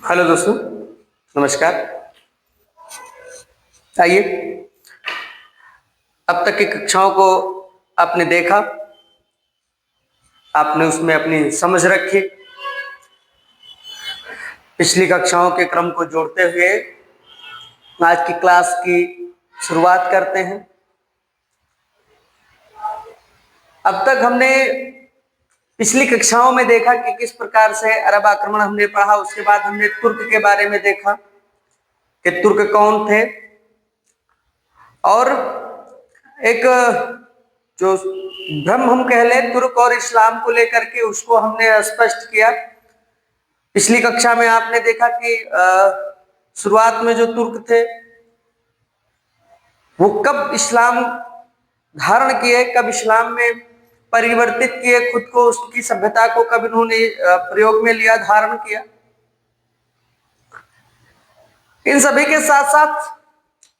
Hello दोस्तों, नमस्कार। आइए, अब तक की कक्षाओं को आपने देखा, आपने उसमें अपनी समझ रखी। पिछली कक्षाओं के क्रम को जोड़ते हुए आज की क्लास की शुरुआत करते हैं। अब तक हमने पिछली कक्षाओं में देखा कि किस प्रकार से अरब आक्रमण हमने पढ़ा। उसके बाद हमने तुर्क के बारे में देखा कि तुर्क कौन थे, और एक जो भ्रम हम कह लें तुर्क और इस्लाम को लेकर के, उसको हमने स्पष्ट किया। पिछली कक्षा में आपने देखा कि शुरुआत में जो तुर्क थे वो कब इस्लाम धारण किए, कब इस्लाम में परिवर्तित किए खुद को, उसकी सभ्यता को कब इन्होंने प्रयोग में लिया, धारण किया। इन सभी के साथ साथ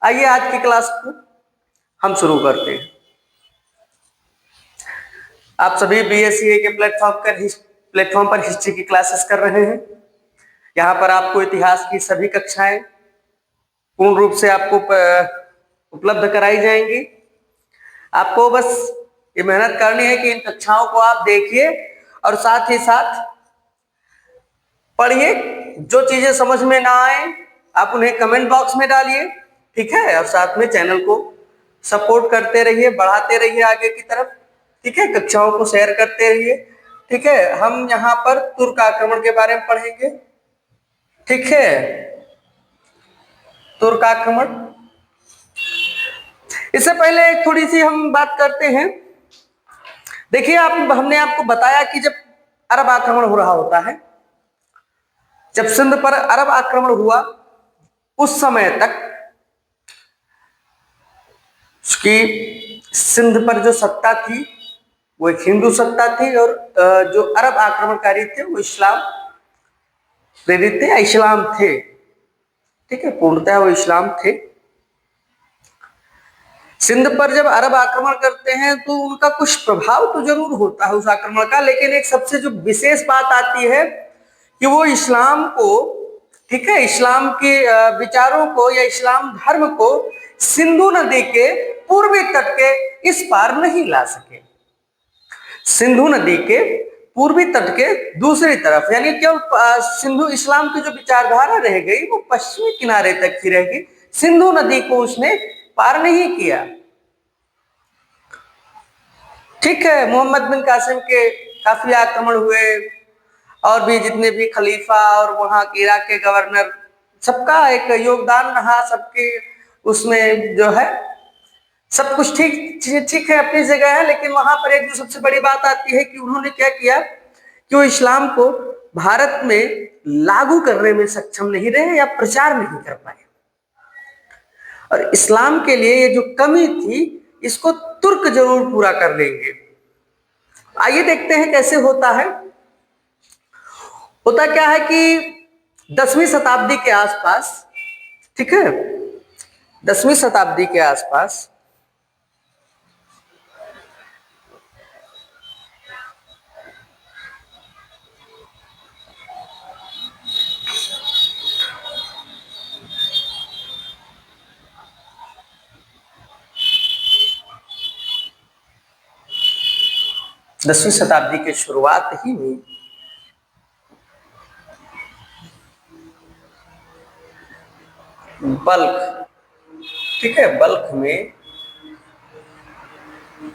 आइए आज की क्लास को हम शुरू करते हैं। आप सभी बीएससीए के प्लेटफॉर्म पर हिस्ट्री की क्लासेस कर रहे हैं। यहाँ पर आपको इतिहास की सभी कक्षाएं पूर्ण रूप से आपको उपलब्ध कराई जाएंगी। आपको बस ये मेहनत करनी है कि इन कक्षाओं को आप देखिए और साथ ही साथ पढ़िए। जो चीजें समझ में ना आए आप उन्हें कमेंट बॉक्स में डालिए, ठीक है। और साथ में चैनल को सपोर्ट करते रहिए, बढ़ाते रहिए आगे की तरफ, ठीक है। कक्षाओं को शेयर करते रहिए, ठीक है। हम यहाँ पर तुर्क आक्रमण के बारे में पढ़ेंगे, ठीक है। तुर्क आक्रमण, इससे पहले थोड़ी सी हम बात करते हैं। देखिए, हमने आपको बताया कि जब अरब आक्रमण हो रहा होता है, जब सिंध पर अरब आक्रमण हुआ, उस समय तक उसकी सिंध पर जो सत्ता थी वो एक हिंदू सत्ता थी, और जो अरब आक्रमणकारी थे वो इस्लाम प्रेरित थे या इस्लाम थे, ठीक है। पूर्णतः वो इस्लाम थे। सिंध पर जब अरब आक्रमण करते हैं तो उनका कुछ प्रभाव तो जरूर होता है उस आक्रमण का, लेकिन एक सबसे जो विशेष बात आती है कि वो इस्लाम को, ठीक है, इस्लाम के विचारों को या इस्लाम धर्म को सिंधु नदी के पूर्वी तट के इस पार नहीं ला सके। सिंधु नदी के पूर्वी तट के दूसरी तरफ, यानी केवल सिंधु इस्लाम की जो विचारधारा रह गई वो पश्चिमी किनारे तक ही रह गई। सिंधु नदी को उसने पार नहीं किया, ठीक है। मोहम्मद बिन कासिम के काफी आक्रमण हुए, और भी जितने भी खलीफा और वहां के इराक के गवर्नर, सबका एक योगदान रहा, सबके उसमें जो है सब कुछ ठीक है, अपनी जगह है। लेकिन वहां पर एक जो सबसे बड़ी बात आती है कि उन्होंने क्या किया कि वो इस्लाम को भारत में लागू करने में सक्षम नहीं रहे या प्रचार नहीं कर पाए, और इस्लाम के लिए ये जो कमी थी इसको तुर्क जरूर पूरा कर लेंगे। आइए देखते हैं कैसे होता है। होता क्या है कि 10वीं शताब्दी के आसपास, ठीक है, 10वीं शताब्दी के आसपास दसवीं शताब्दी के शुरुआत ही में बल्ख, ठीक है, बल्ख में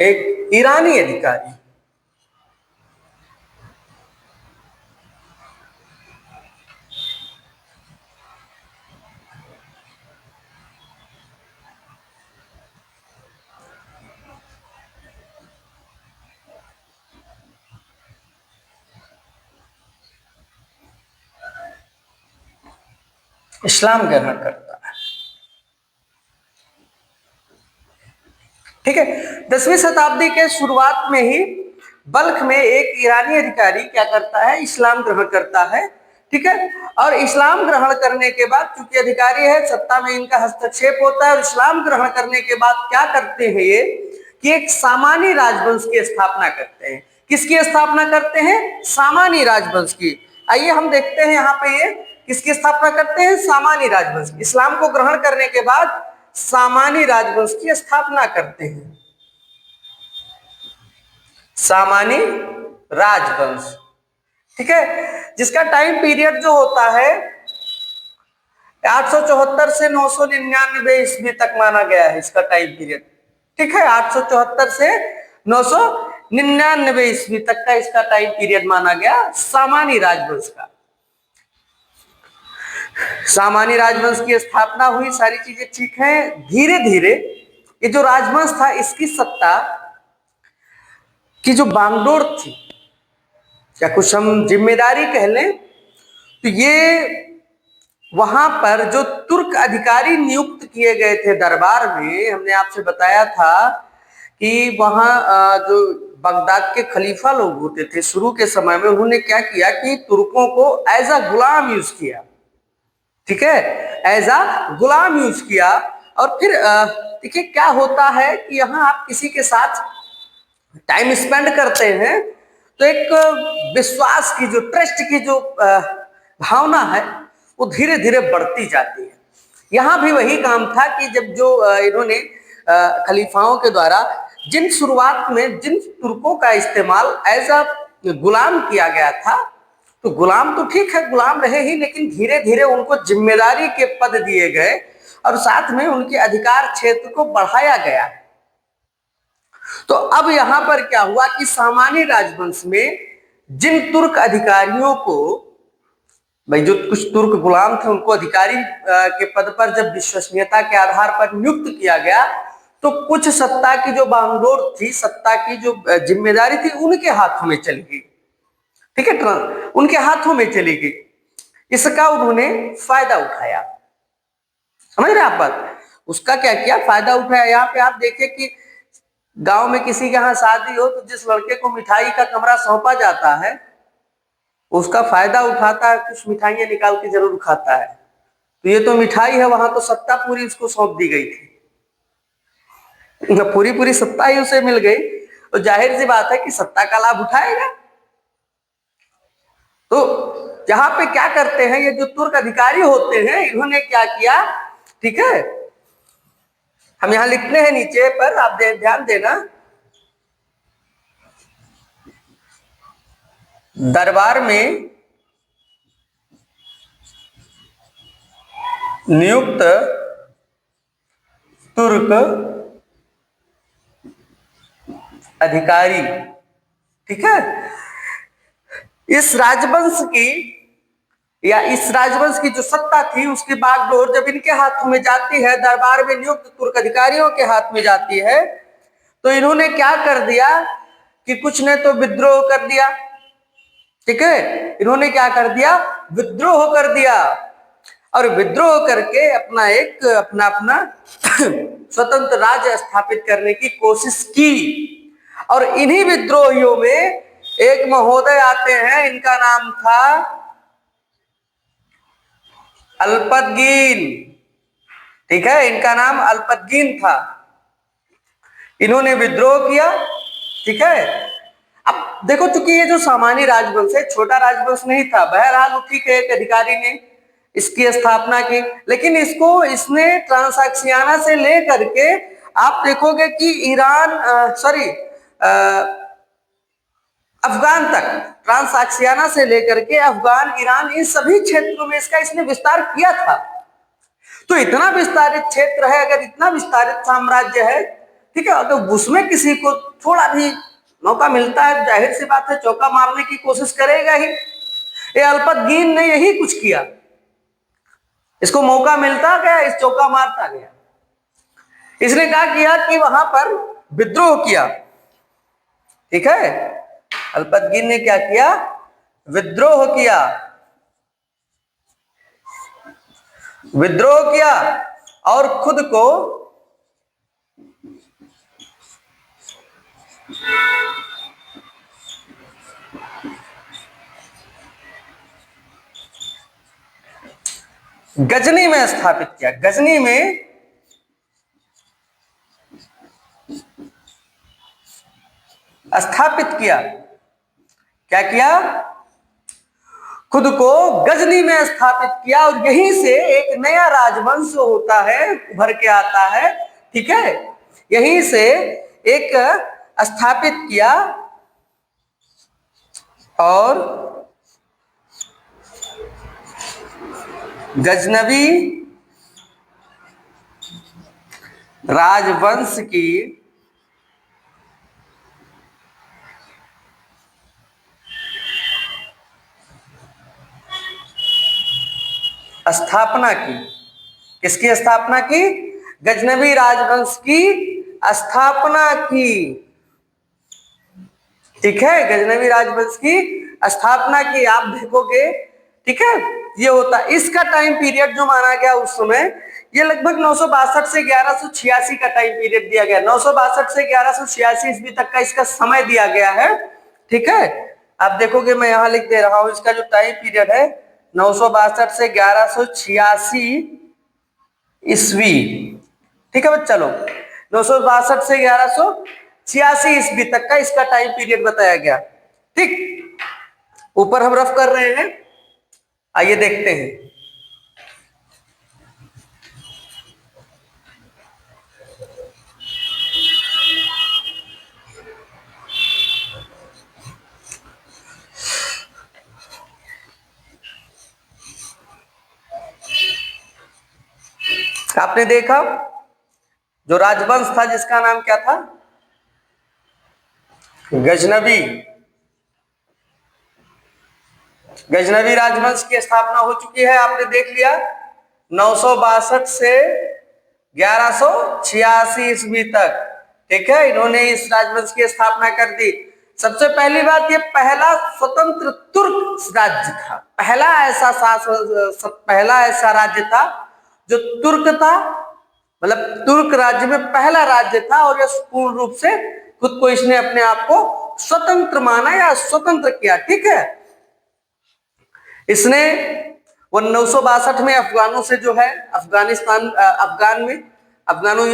एक ईरानी अधिकारी, इस्लाम ग्रहण करता है, ठीक है। 10वीं शताब्दी के शुरुआत में ही बल्ख में एक ईरानी अधिकारी क्या करता है, इस्लाम ग्रहण करता है, ठीक है। और इस्लाम ग्रहण करने के बाद, चूंकि अधिकारी है, सत्ता में इनका हस्तक्षेप होता है, और इस्लाम ग्रहण करने के बाद क्या करते हैं ये कि एक सामानी राजवंश की स्थापना करते हैं। किसकी स्थापना करते हैं? सामानी राजवंश की। आइए हम देखते हैं यहाँ पे ये किसकी स्थापना करते हैं? सामानी राजवंश। इस्लाम को ग्रहण करने के बाद सामानी राजवंश की स्थापना करते हैं, सामानी राजवंश। ठीक है, जिसका टाइम पीरियड जो होता है 874 से 999 ईस्वी तक माना गया है इसका टाइम पीरियड। ठीक है, 874 से 999 ईस्वी तक का इसका टाइम पीरियड माना गया सामानी राजवंश का। सामानी राजवंश की स्थापना हुई, सारी चीजें ठीक है। धीरे धीरे ये जो राजवंश था इसकी सत्ता की जो बागडोर थी, या कुछ हम जिम्मेदारी कह लें, तो ये वहां पर जो तुर्क अधिकारी नियुक्त किए गए थे दरबार में, हमने आपसे बताया था कि वहां जो बगदाद के खलीफा लोग होते थे शुरू के समय में, उन्होंने क्या किया कि तुर्कों को एज अ गुलाम यूज किया। ठीक है, एज अ गुलाम यूज किया। और फिर देखिए क्या होता है कि यहाँ आप किसी के साथ टाइम स्पेंड करते हैं तो एक विश्वास की जो, ट्रस्ट की जो भावना है वो धीरे धीरे बढ़ती जाती है। यहाँ भी वही काम था कि जब जो इन्होंने खलीफाओं के द्वारा जिन शुरुआत में जिन तुर्कों का इस्तेमाल एज अ गुलाम किया गया था, तो गुलाम तो ठीक है, गुलाम रहे ही, लेकिन धीरे धीरे उनको जिम्मेदारी के पद दिए गए और साथ में उनके अधिकार क्षेत्र को बढ़ाया गया। तो अब यहां पर क्या हुआ कि सामान्य राजवंश में जिन तुर्क अधिकारियों को, भाई जो कुछ तुर्क गुलाम थे उनको अधिकारी के पद पर जब विश्वसनीयता के आधार पर नियुक्त किया गया, तो कुछ सत्ता की जो बागडोर थी, सत्ता की जो जिम्मेदारी थी उनके हाथों में चली गई। ठीक है, उनके हाथों में चली गई। इसका उन्होंने फायदा उठाया। समझ रहे आप बात? उसका क्या किया, फायदा उठाया। यहाँ पे आप देखिए कि गांव में किसी के यहाँ शादी हो तो जिस लड़के को मिठाई का कमरा सौंपा जाता है उसका फायदा उठाता है, कुछ मिठाइयां निकाल के जरूर खाता है। तो ये तो मिठाई है, वहां तो सत्ता पूरी उसको सौंप दी गई थी, पूरी पूरी सत्ता ही उसे मिल गई, तो जाहिर सी बात है कि सत्ता का लाभ उठाएगा। तो यहाँ पे क्या करते हैं ये जो तुर्क अधिकारी होते हैं, इन्होंने क्या किया, ठीक है, हम यहां लिखते हैं नीचे पर, आप ध्यान देना। दरबार में नियुक्त तुर्क अधिकारी, ठीक है, इस राजवंश की या इस राजवंश की जो सत्ता थी उसकी बागडोर जब इनके हाथों में जाती है, दरबार में नियुक्त तुर्क अधिकारियों के हाथ में जाती है, तो इन्होंने क्या कर दिया कि कुछ ने तो विद्रोह कर दिया। ठीक है, इन्होंने क्या कर दिया, विद्रोह कर दिया, और विद्रोह करके अपना स्वतंत्र राज्य स्थापित करने की कोशिश की। और इन्हीं विद्रोहियों में एक महोदय आते हैं, इनका नाम था अल्पतगीन। ठीक है, इनका नाम अल्पतगीन था। इन्होंने विद्रोह किया। ठीक है, अब देखो चूंकि ये जो सामान्य राजवंश है, छोटा राजवंश नहीं था, बहरहाल ठीक है, एक अधिकारी ने इसकी स्थापना की, लेकिन इसने ट्रांसक्सियाना से लेकर के आप देखोगे कि अफगान तक, ट्रांसक्सियाना से लेकर के अफगान, ईरान, इन सभी क्षेत्रों में इसने विस्तार किया था। तो इतना विस्तारित क्षेत्र है, अगर इतना विस्तारित साम्राज्य है, ठीक है, तो उसमें किसी को थोड़ा भी मौका मिलता है, जाहिर सी बात है चौका मारने की कोशिश करेगा ही। ये अल्पतगीन ने यही कुछ किया, इसको मौका मिलता गया, इस चौका मारता गया। इसने क्या किया कि वहां पर विद्रोह किया। ठीक है, अल्पतगीन ने क्या किया, विद्रोह किया। विद्रोह किया और खुद को गजनी में स्थापित किया। गजनी में स्थापित किया। क्या किया, खुद को गजनी में स्थापित किया और यहीं से एक नया राजवंश होता है, उभर के आता है। ठीक है, यहीं से एक स्थापित किया और गजनवी राजवंश की स्थापना की। किसकी स्थापना की? गजनवी राजवंश की स्थापना की। ठीक है, गजनवी राजवंश की स्थापना की। आप देखोगे, ठीक है, ये होता, इसका टाइम पीरियड जो माना गया उस समय, ये लगभग 962 से 1186 का टाइम पीरियड दिया गया। 962 से 1186 ईस्वी तक का इसका समय दिया गया है। ठीक है, आप देखोगे, मैं यहां लिख दे रहा हूं, इसका जो टाइम पीरियड है 962 से 1186 ईस्वी। ठीक है चलो, 962 से 1186 ईस्वी तक का इसका टाइम पीरियड बताया गया। ठीक, ऊपर हम रफ कर रहे हैं, आइए देखते हैं। आपने देखा जो राजवंश था जिसका नाम क्या था? गजनवी। गजनवी राजवंश की स्थापना हो चुकी है, आपने देख लिया, 962 से 1186 ईस्वी तक। ठीक है, इन्होंने इस राजवंश की स्थापना कर दी। सबसे पहली बात, ये पहला स्वतंत्र तुर्क राज्य था। पहला ऐसा राज्य था जो तुर्क था, मतलब तुर्क राज्य में पहला राज्य था, और यह पूर्ण रूप से खुद को इसने अपने आप को स्वतंत्र माना या स्वतंत्र किया। ठीक है, इसने 962 में अफगानों से जो है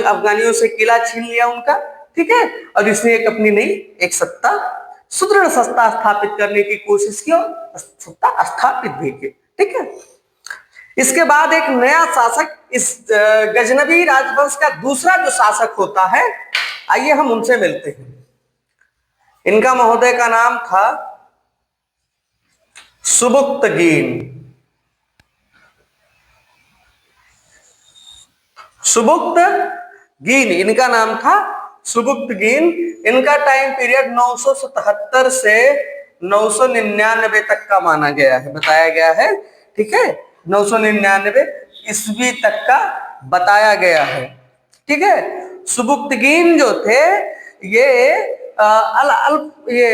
अफगानियों से किला छीन लिया उनका। ठीक है, और इसने एक अपनी नई एक सत्ता, सुदृढ़ सत्ता स्थापित करने की कोशिश की और सत्ता स्थापित भी की। ठीक है, इसके बाद एक नया शासक, इस गजनवी राजवंश का दूसरा जो शासक होता है, आइए हम उनसे मिलते हैं। इनका महोदय का नाम था सुबुक्तगीन। सुबुक्तगीन इनका नाम था, सुबुक्तगीन। इनका टाइम पीरियड 977 से 999 तक का माना गया है, बताया गया है। ठीक है, 999 ईस्वी तक का बताया गया है। ठीक है, सुबुक्तगीन जो थे ये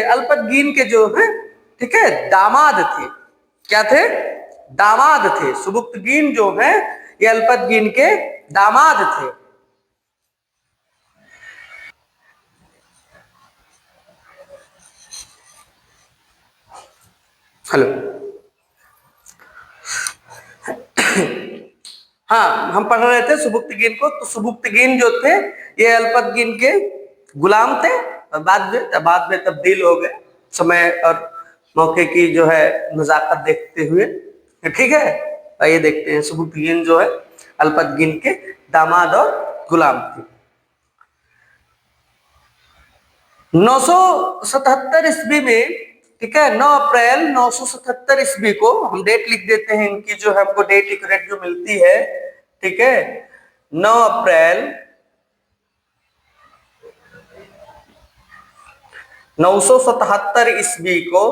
अल्पतगीन के जो है, ठीक है, दामाद थे। क्या थे? दामाद थे। सुबुक्तगीन जो है ये अल्पतगीन के दामाद थे। हेलो, हाँ, हम पढ़ रहे थे सुबुक्तगीन को। तो सुबुक्तगीन जो थे ये अल्पतगीन के गुलाम थे, और बाद में तब्दील हो गए, समय और मौके की जो है नजाकत देखते हुए। ठीक है, आइए देखते हैं। सुबुक्तगीन जो है अल्पतगीन के दामाद और गुलाम थे। 977 ईस्वी में, ठीक है, 9 अप्रैल 977 ईस्वी को, हम डेट लिख देते हैं इनकी, जो हमको डेट एक्यूरेट जो मिलती है। ठीक है, 9 अप्रैल 977 ईस्वी को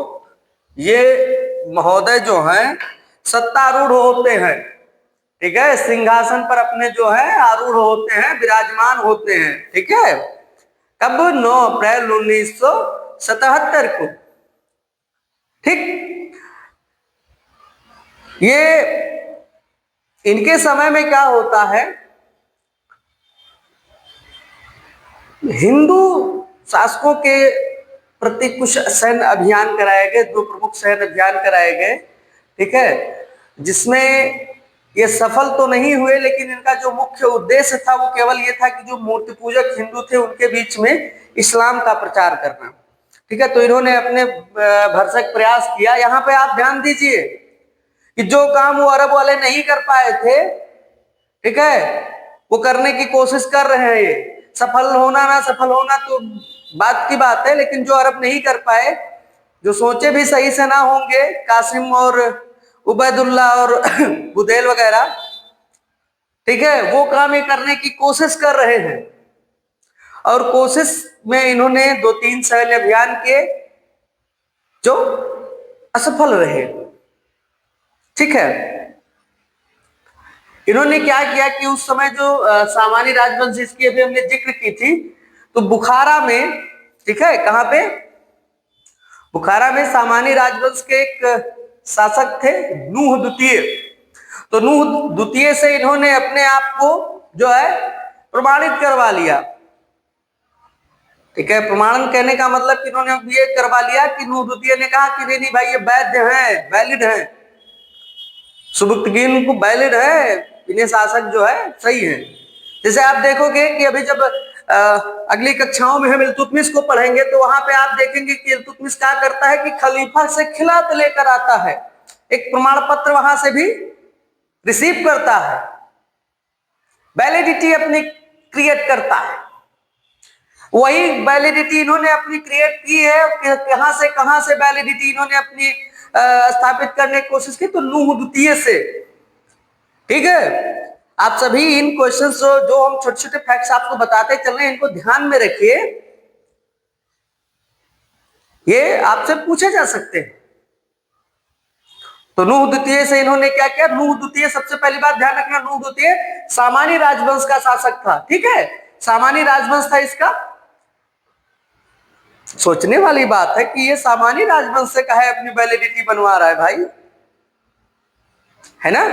ये महोदय जो हैं सत्तारूढ़ होते हैं। ठीक है, सिंहासन पर अपने जो है आरूढ़ होते हैं, विराजमान होते हैं। ठीक है, कब? 9 अप्रैल 1977 को। ठीक, ये इनके समय में क्या होता है, हिंदू शासकों के प्रति कुछ सैन्य अभियान कराए गए, 2 प्रमुख सैन्य अभियान कराए गए। ठीक है, जिसमें ये सफल तो नहीं हुए, लेकिन इनका जो मुख्य उद्देश्य था वो केवल ये था कि जो मूर्ति पूजक हिंदू थे उनके बीच में इस्लाम का प्रचार करना। ठीक है, तो इन्होंने अपने भरसक प्रयास किया। यहाँ पे आप ध्यान दीजिए, कि जो काम वो अरब वाले नहीं कर पाए थे, ठीक है, वो करने की कोशिश कर रहे हैं। ये सफल होना ना सफल होना तो बात की बात है, लेकिन जो अरब नहीं कर पाए, जो सोचे भी सही से ना होंगे, कासिम और उबैदुल्ला और बुदेल वगैरह, ठीक है, वो काम ये करने की कोशिश कर रहे हैं। और कोशिश में इन्होंने 2-3 सैन्य अभियान किए जो असफल रहे। ठीक है, इन्होंने क्या किया कि उस समय जो सामानी राजवंश जिसकी अभी हमने जिक्र की थी, तो बुखारा में, ठीक है, कहां पे, बुखारा में सामानी राजवंश के एक शासक थे नूह द्वितीय। तो नूह द्वितीय से इन्होंने अपने आप को जो है प्रमाणित करवा लिया। ठीक है, प्रमाणन कहने का मतलब कि इन्होंने ये करवा लिया कि नूह द्वितीय ने कहा कि नहीं भाई ये वैध है, वैलिड है, सुबुक्तगीन को वैलिड है, इन्हें शासक जो है सही है। जैसे आप देखोगे कि अभी जब अगली कक्षाओं में हम इल्तुतमिश को पढ़ेंगे तो वहां पे आप देखेंगे कि इल्तुतमिश क्या करता है कि खलीफा से खिलात लेकर आता है, एक प्रमाण पत्र वहां से भी रिसीव करता है, वैलिडिटी अपनी क्रिएट करता है। वही वैलिडिटी इन्होंने अपनी क्रिएट की है, कहां से वैलिडिटी इन्होंने अपनी स्थापित करने की कोशिश की, तो नूह द्वितीय से। ठीक है, आप सभी इन क्वेश्चंस जो हम छोटे छोटे फैक्ट्स आपको बताते चल रहे हैं, इनको ध्यान में रखिए, ये आपसे पूछे जा सकते हैं। तो नूह द्वितीय से इन्होंने क्या किया, नूह द्वितीय, सबसे पहली बात ध्यान रखना, नूह द्वितीय सामानी राजवंश का शासक था। ठीक है, सामानी राजवंश था इसका। सोचने वाली बात है कि ये सामानी राजवंश से कहे अपनी वैलिडिटी बनवा रहा है भाई, है ना।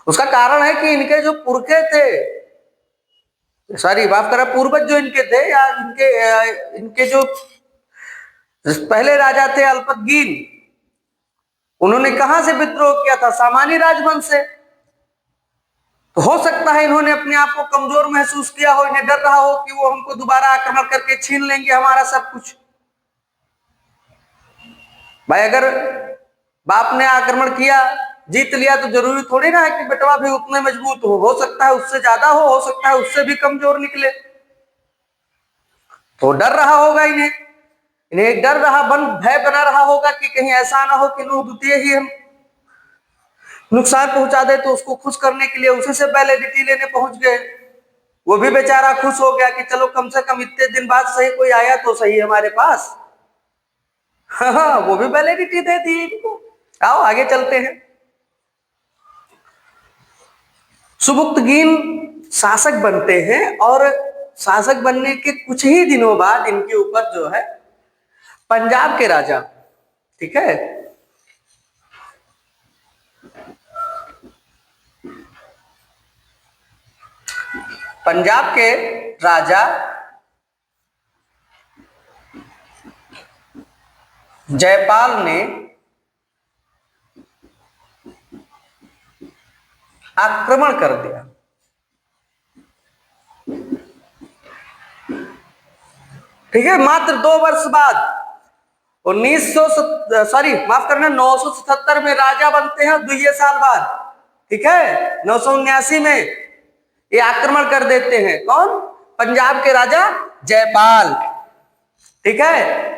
उसका कारण है कि इनके जो पुरखे थे, सॉरी माफ करा, पूर्वज जो इनके थे, या इनके जो पहले राजा थे अल्पतगीन, उन्होंने कहां से विद्रोह किया था, सामानी राजवंश से। तो हो सकता है इन्होंने अपने आप को कमजोर महसूस किया हो, इन्हें डर रहा हो कि वो हमको दोबारा आक्रमण करके छीन लेंगे हमारा सब कुछ। भाई अगर बाप ने आक्रमण किया, जीत लिया, तो जरूरी थोड़ी ना है कि बेटवा भी उतने मजबूत हो सकता है उससे ज्यादा हो सकता है उससे भी कमजोर निकले। तो डर रहा होगा इन्हें एक डर रहा, भय बना रहा होगा कि कहीं ऐसा ना हो कि नूह द्वितीय ही हम नुकसान पहुंचा दे, तो उसको खुश करने के लिए उसी से वैलिडिटी लेने पहुंच गए। वो भी बेचारा खुश हो गया कि चलो कम से कम इतने दिन बाद सही कोई आया तो सही हमारे पास। हाँ, वो भी वैलिडिटी दे दी इनको। आओ आगे चलते हैं। सुबुक्तगीन शासक बनते हैं और शासक बनने के कुछ ही दिनों बाद इनके ऊपर जो है पंजाब के राजा, ठीक है, पंजाब के राजा जयपाल ने आक्रमण कर दिया। ठीक है, मात्र 2 वर्ष बाद 977 में राजा बनते हैं, 2 साल बाद, ठीक है, 979 में ये आक्रमण कर देते हैं। कौन? पंजाब के राजा जयपाल। ठीक है,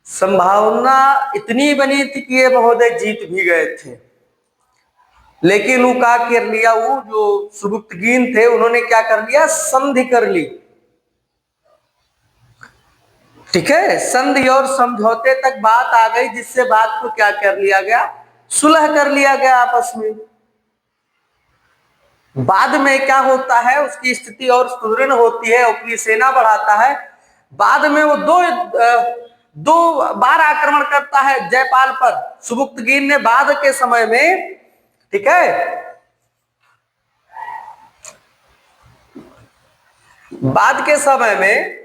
संभावना इतनी बनी थी कि ये महोदय जीत भी गए थे, लेकिन वो क्या कर लिया, वो जो सुबुक्तगीन थे उन्होंने क्या कर लिया, संधि कर ली। ठीक है, संधि और समझौते तक बात आ गई, जिससे बात को क्या कर लिया गया, सुलह कर लिया गया आपस में। बाद में क्या होता है, उसकी स्थिति और सुदृढ़ होती है, अपनी सेना बढ़ाता है। बाद में वो दो बार आक्रमण करता है जयपाल पर, सुबुक्तगीन ने बाद के समय में। ठीक है, बाद के समय में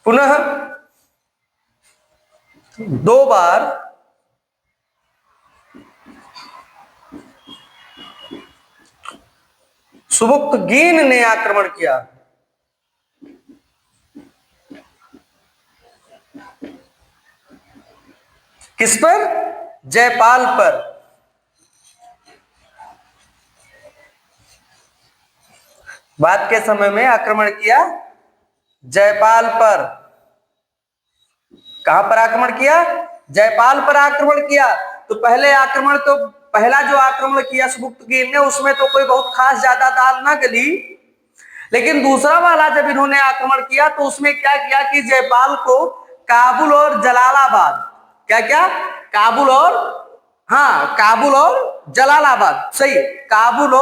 पुनः 2 बार सुबुक्तगीन ने आक्रमण किया। किस पर? जयपाल पर। बाद के समय में आक्रमण किया जयपाल पर। कहां पर आक्रमण किया? जयपाल पर आक्रमण किया। तो पहले आक्रमण तो पहला जो आक्रमण किया सुबुक्तगीन ने, उसमें तो कोई बहुत खास ज्यादा दाल ना गली। लेकिन दूसरा वाला जब इन्होंने आक्रमण किया तो उसमें क्या किया कि जयपाल को काबुल और जलालाबाद, क्या क्या? काबुल और, हाँ, काबुल और जलालाबाद, सही, काबुल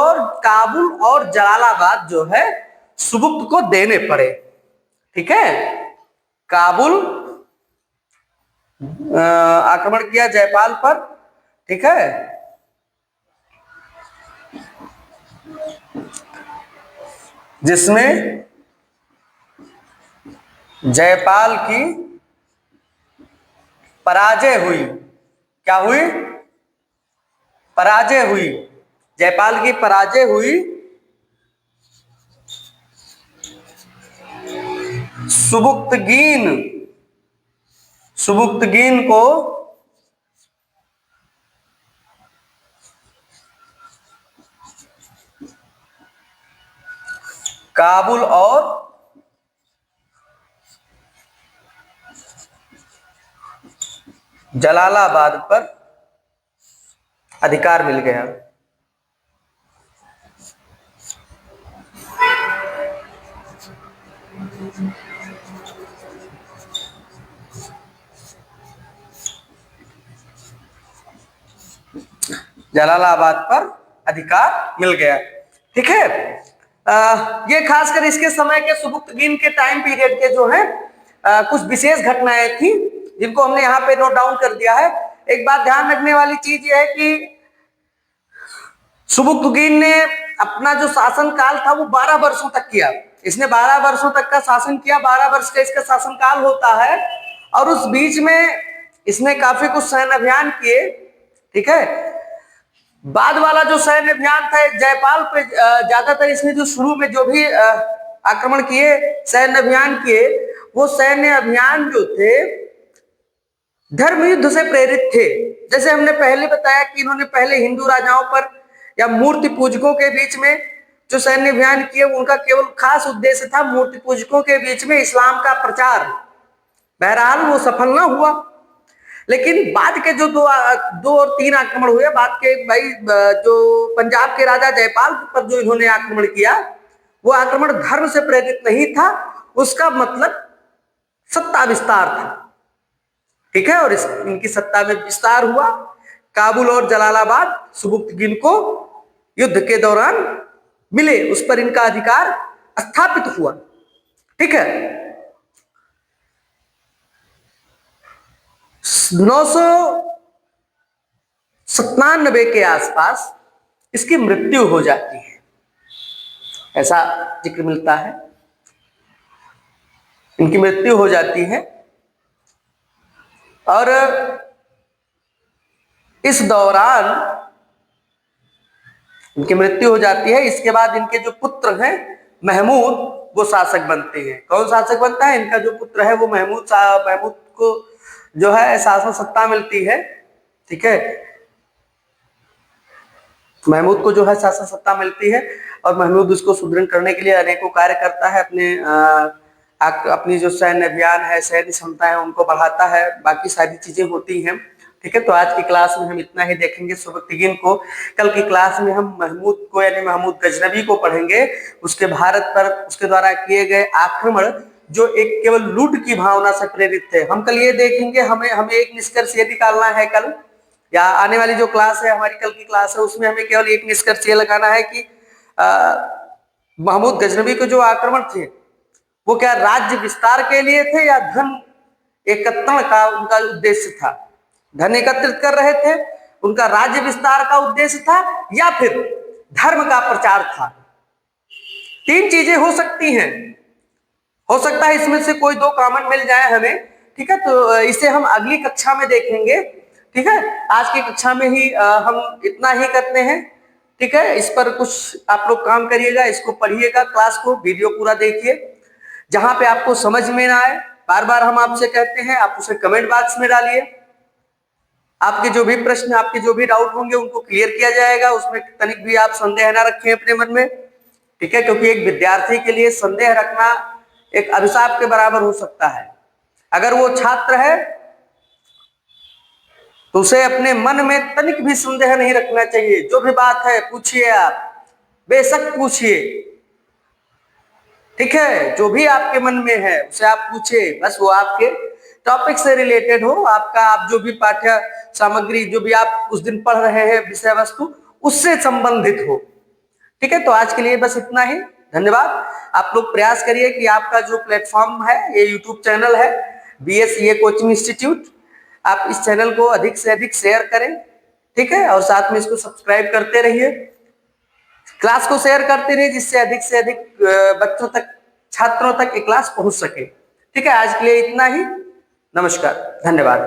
और जलालाबाद जो है सुबुक्त को देने पड़े। ठीक है, काबुल आक्रमण किया जयपाल पर। ठीक है, जिसमें जयपाल की पराजय हुई। क्या हुई? पराजय हुई। जयपाल की पराजय हुई। सुबुक्तगीन को काबुल और जलालाबाद पर अधिकार मिल गया। जलालाबाद पर अधिकार मिल गया। ठीक है, ये खासकर इसके समय के सुबुक्तगीन के टाइम पीरियड के जो है कुछ विशेष घटनाएं थी जिनको हमने यहाँ पे नोट डाउन कर दिया है। एक बात ध्यान रखने वाली चीज ये है कि सुबुक्तगीन ने अपना जो शासन काल था वो 12 वर्षों तक किया। इसने 12 वर्षों तक का शासन किया, 12 वर्ष का इसका शासन काल होता है। और उस बीच में इसने काफी कुछ सैन्य अभियान किए। ठीक है, बाद वाला जो सैन्य अभियान था जयपाल पे ज्यादातर इसने जो शुरू में जो भी आक्रमण किए, सैन्य अभियान किए, वो सैन्य अभियान जो थे धर्म युद्ध से प्रेरित थे। जैसे हमने पहले बताया कि इन्होंने पहले हिंदू राजाओं पर या मूर्ति पूजकों के बीच में जो सैन्य अभियान किए, उनका केवल खास उद्देश्य था मूर्ति पूजकों के बीच में इस्लाम का प्रचार। बहरहाल वो सफल ना हुआ। लेकिन बाद के जो दो और तीन आक्रमण हुए, बाद के भाई जो पंजाब के राजा जयपाल पर जो इन्होंने आक्रमण किया, वो आक्रमण धर्म से प्रेरित नहीं था, उसका मतलब सत्ता विस्तार था। ठीक है, और इनकी सत्ता में विस्तार हुआ। काबुल और जलालाबाद सुबुक्तगीन को युद्ध के दौरान मिले, उस पर इनका अधिकार स्थापित हुआ। ठीक है, 997 के आसपास इसकी मृत्यु हो जाती है, ऐसा जिक्र मिलता है। इनकी मृत्यु हो जाती है और इस दौरान इनकी मृत्यु हो जाती है। इसके बाद इनके जो पुत्र हैं महमूद, वो शासक बनते हैं। कौन शासक बनता है? इनका जो पुत्र है वो महमूद को जो है शासन सत्ता मिलती है। ठीक है, महमूद को जो है शासन सत्ता मिलती है और महमूद उसको सुदृढ़ करने के लिए अनेकों कार्य करता है। अपनी जो सैन्य अभियान है, सैन्य क्षमता है, उनको बढ़ाता है, बाकी सारी चीजें होती हैं। ठीक है, तो आज की क्लास में हम इतना ही देखेंगे सुबुक्तगीन को। कल की क्लास में हम महमूद को यानी महमूद गजनवी को पढ़ेंगे, उसके भारत पर उसके द्वारा किए गए आक्रमण जो एक केवल लूट की भावना से प्रेरित थे। हम कल ये देखेंगे, हमें एक निष्कर्ष ये निकालना है कल, या आने वाली जो क्लास है हमारी कल की क्लास है, उसमें हमें केवल एक निष्कर्ष ये लगाना है कि महमूद गजनवी के जो आक्रमण थे वो क्या राज्य विस्तार के लिए थे या धन एकत्रण का उनका उद्देश्य था? धन एकत्रित कर रहे थे, उनका राज्य विस्तार का उद्देश्य था, या फिर धर्म का प्रचार था? तीन चीजें हो सकती हैं, हो सकता है इसमें से कोई दो कॉमन मिल जाए हमें। ठीक है, तो इसे हम अगली कक्षा में देखेंगे। ठीक है, आज की कक्षा में ही हम इतना ही करते हैं। ठीक है, इस पर कुछ आप लोग काम करिएगा, इसको पढ़िएगा, क्लास को वीडियो पूरा देखिए। जहां पे आपको समझ में ना आए, बार बार हम आपसे कहते हैं, आप उसे कमेंट बॉक्स में डालिए। आपके जो भी प्रश्न, आपके जो भी डाउट होंगे उनको क्लियर किया जाएगा, उसमें तनिक भी आप संदेह ना रखें अपने मन में, ठीक है। क्योंकि एक विद्यार्थी के लिए संदेह रखना एक अभिशाप के बराबर हो सकता है। अगर वो छात्र है तो उसे अपने मन में तनिक भी संदेह नहीं रखना चाहिए। जो भी बात है पूछिए, आप बेशक पूछिए, ठीक है। जो भी आपके मन में है उसे आप पूछिए, बस वो आपके टॉपिक से रिलेटेड हो, आपका आप जो भी पाठ्य सामग्री, जो भी आप उस दिन पढ़ रहे हैं विषय वस्तु, उससे संबंधित हो, ठीक है। तो आज के लिए बस इतना ही, धन्यवाद। आप लोग प्रयास करिए कि आपका जो प्लेटफॉर्म है, ये यूट्यूब चैनल है BSEA कोचिंग इंस्टीट्यूट, आप इस चैनल को अधिक से अधिक शेयर करें, ठीक है। और साथ में इसको सब्सक्राइब करते रहिए, क्लास को शेयर करते रहिए, जिससे अधिक से अधिक बच्चों तक, छात्रों तक ये क्लास पहुंच सके, ठीक है। आज के लिए इतना ही, नमस्कार, धन्यवाद।